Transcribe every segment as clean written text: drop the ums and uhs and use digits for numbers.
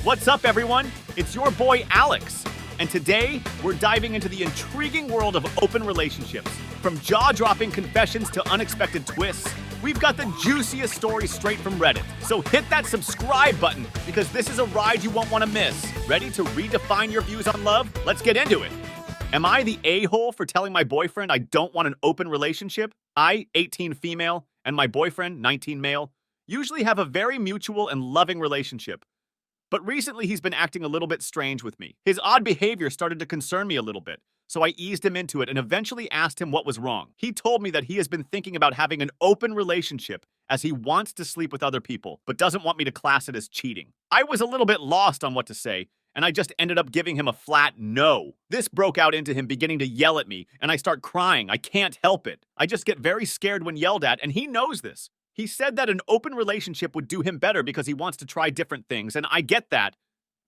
What's up, everyone? It's your boy Alex, and today we're diving into the intriguing world of open relationships. From jaw-dropping confessions to unexpected twists, we've got the juiciest stories straight from Reddit. So hit that subscribe button because this is a ride you won't want to miss. Ready to redefine your views on love? Let's get into it. Am I the a-hole for telling my boyfriend I don't want an open relationship? I, 18 female, and my boyfriend, 19 male, usually have a very mutual and loving relationship. But recently he's been acting a little bit strange with me. His odd behavior started to concern me a little bit, so I eased him into it and eventually asked him what was wrong. He told me that he has been thinking about having an open relationship as he wants to sleep with other people, but doesn't want me to class it as cheating. I was a little bit lost on what to say, and I just ended up giving him a flat no. This broke out into him beginning to yell at me, and I start crying. I can't help it. I just get very scared when yelled at, and he knows this. He said that an open relationship would do him better because he wants to try different things, and I get that.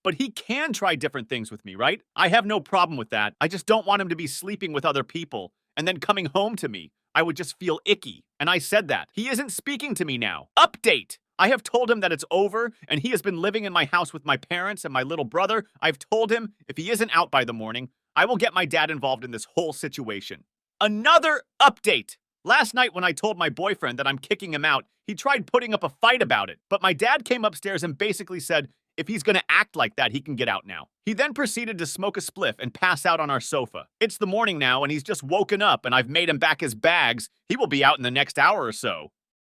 But he can try different things with me, right? I have no problem with that. I just don't want him to be sleeping with other people and then coming home to me. I would just feel icky. And I said that. He isn't speaking to me now. Update! I have told him that it's over, and he has been living in my house with my parents and my little brother. I've told him if he isn't out by the morning, I will get my dad involved in this whole situation. Another update! Last night when I told my boyfriend that I'm kicking him out, he tried putting up a fight about it. But my dad came upstairs and basically said, if he's gonna act like that, he can get out now. He then proceeded to smoke a spliff and pass out on our sofa. It's the morning now and he's just woken up and I've made him back his bags. He will be out in the next hour or so.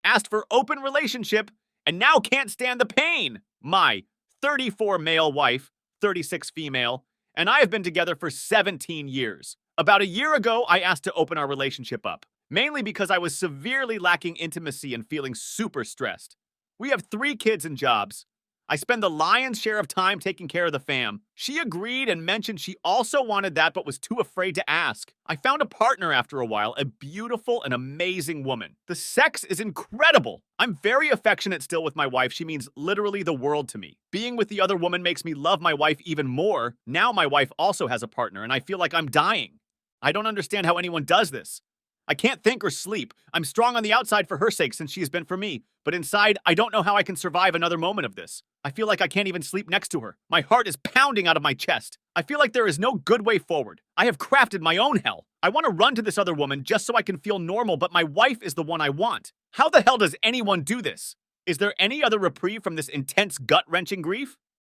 Asked for open relationship and now can't stand the pain. My 34 male wife, 36 female, and I have been together for 17 years. About a year ago, I asked to open our relationship up. Mainly because I was severely lacking intimacy and feeling super stressed. We have 3 kids and jobs. I spend the lion's share of time taking care of the fam. She agreed and mentioned she also wanted that but was too afraid to ask. I found a partner after a while, a beautiful and amazing woman. The sex is incredible. I'm very affectionate still with my wife. She means literally the world to me. Being with the other woman makes me love my wife even more. Now my wife also has a partner and I feel like I'm dying. I don't understand how anyone does this. I can't think or sleep. I'm strong on the outside for her sake since she has been for me. But inside, I don't know how I can survive another moment of this. I feel like I can't even sleep next to her. My heart is pounding out of my chest. I feel like there is no good way forward. I have crafted my own hell. I want to run to this other woman just so I can feel normal, but my wife is the one I want. How the hell does anyone do this? Is there any other reprieve from this intense gut-wrenching grief?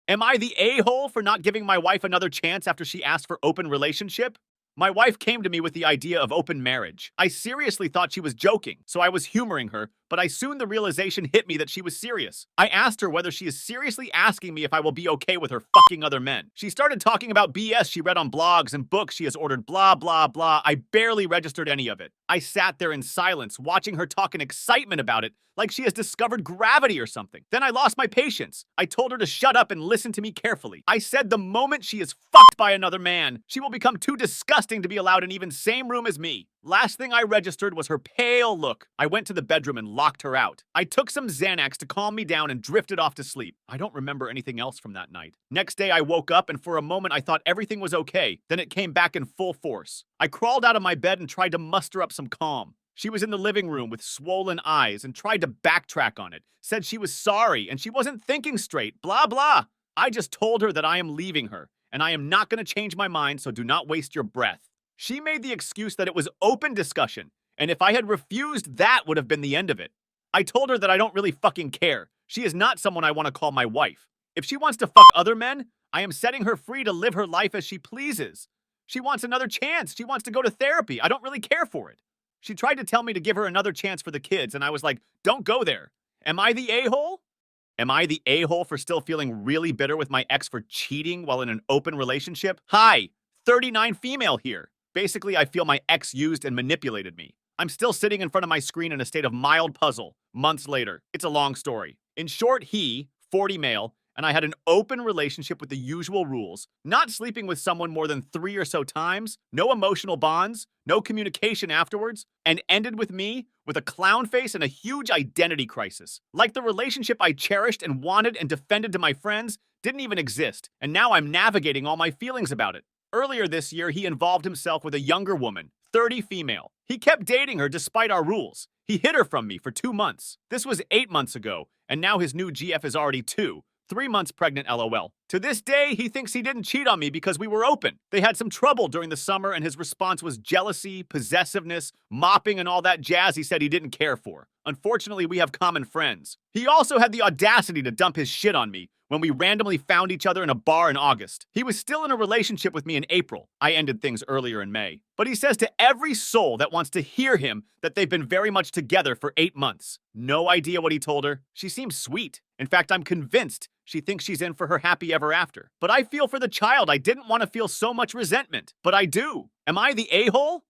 Am I the a-hole for not giving my wife another chance after she asked for open relationship? My wife came to me with the idea of open marriage. I seriously thought she was joking, so I was humoring her, but soon the realization hit me that she was serious. I asked her whether she is seriously asking me if I will be okay with her fucking other men. She started talking about BS she read on blogs and books she has ordered, blah, blah, blah. I barely registered any of it. I sat there in silence, watching her talk in excitement about it, like she has discovered gravity or something. Then I lost my patience. I told her to shut up and listen to me carefully. I said the moment she is fucked by another man, she will become too disgusting to be allowed in even same room as me. Last thing I registered was her pale look. I went to the bedroom and locked her out. I took some Xanax to calm me down and drifted off to sleep. I don't remember anything else from that night. Next day I woke up and for a moment I thought everything was okay. Then it came back in full force. I crawled out of my bed and tried to muster up some calm. She was in the living room with swollen eyes and tried to backtrack on it. Said she was sorry and she wasn't thinking straight. Blah, blah. I just told her that I am leaving her and I am not going to change my mind, so do not waste your breath. She made the excuse that it was open discussion, and if I had refused, that would have been the end of it. I told her that I don't really fucking care. She is not someone I want to call my wife. If she wants to fuck other men, I am setting her free to live her life as she pleases. She wants another chance. She wants to go to therapy. I don't really care for it. She tried to tell me to give her another chance for the kids, and I was like, don't go there. Am I the a-hole? Am I the a-hole for still feeling really bitter with my ex for cheating while in an open relationship? Hi, 39 female here. Basically, I feel my ex used and manipulated me. I'm still sitting in front of my screen in a state of mild puzzle, months later. It's a long story. In short, he, 40 male, and I had an open relationship with the usual rules, not sleeping with someone more than 3 or so times, no emotional bonds, no communication afterwards, and ended with me with a clown face and a huge identity crisis. Like the relationship I cherished and wanted and defended to my friends didn't even exist, and now I'm navigating all my feelings about it. Earlier this year, he involved himself with a younger woman, 30 female. He kept dating her despite our rules. He hid her from me for 2 months. This was 8 months ago, and now his new GF is already 2. 3 months pregnant, lol. To this day, he thinks he didn't cheat on me because we were open. They had some trouble during the summer, and his response was jealousy, possessiveness, mopping, and all that jazz he said he didn't care for. Unfortunately, we have common friends. He also had the audacity to dump his shit on me when we randomly found each other in a bar in August. He was still in a relationship with me in April. I ended things earlier in May. But he says to every soul that wants to hear him that they've been very much together for 8 months. No idea what he told her. She seems sweet. In fact, I'm convinced she thinks she's in for her happy ever after. But I feel for the child. I didn't want to feel so much resentment, but I do. Am I the a-hole?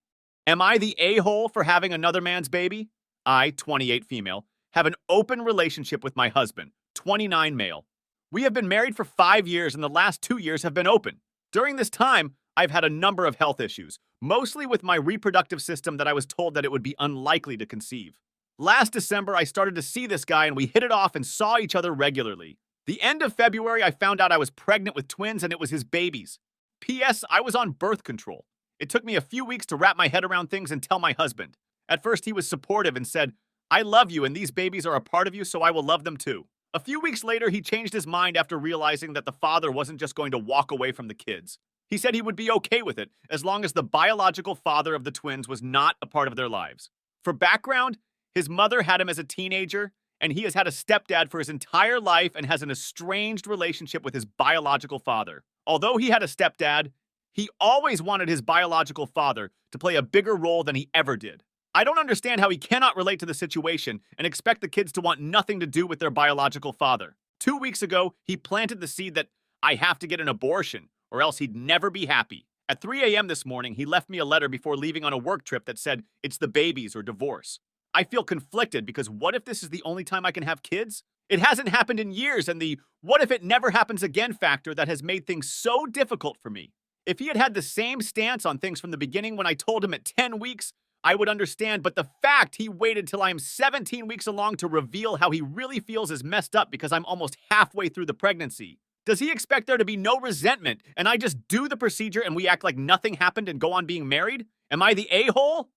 Am I the a-hole for having another man's baby? I, 28 female, have an open relationship with my husband, 29 male. We have been married for 5 years, and the last 2 years have been open. During this time, I've had a number of health issues, mostly with my reproductive system that I was told that it would be unlikely to conceive. Last December, I started to see this guy, and we hit it off and saw each other regularly. The end of February, I found out I was pregnant with twins, and it was his babies. P.S. I was on birth control. It took me a few weeks to wrap my head around things and tell my husband. At first, he was supportive and said, "I love you, and these babies are a part of you, so I will love them too." A few weeks later, he changed his mind after realizing that the father wasn't just going to walk away from the kids. He said he would be okay with it as long as the biological father of the twins was not a part of their lives. For background, his mother had him as a teenager, and he has had a stepdad for his entire life and has an estranged relationship with his biological father. Although he had a stepdad, he always wanted his biological father to play a bigger role than he ever did. I don't understand how he cannot relate to the situation and expect the kids to want nothing to do with their biological father. 2 weeks ago, he planted the seed that I have to get an abortion or else he'd never be happy. At 3 a.m. this morning, he left me a letter before leaving on a work trip that said it's the babies or divorce. I feel conflicted because what if this is the only time I can have kids? It hasn't happened in years, and the what if it never happens again factor that has made things so difficult for me. If he had had the same stance on things from the beginning when I told him at 10 weeks, I would understand, but the fact he waited till I'm 17 weeks along to reveal how he really feels is messed up because I'm almost halfway through the pregnancy. Does he expect there to be no resentment and I just do the procedure and we act like nothing happened and go on being married? Am I the a-hole?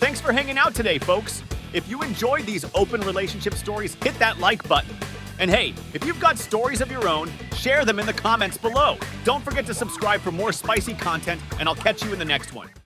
Thanks for hanging out today, folks. If you enjoyed these open relationship stories, hit that like button. And hey, if you've got stories of your own, share them in the comments below. Don't forget to subscribe for more spicy content, and I'll catch you in the next one.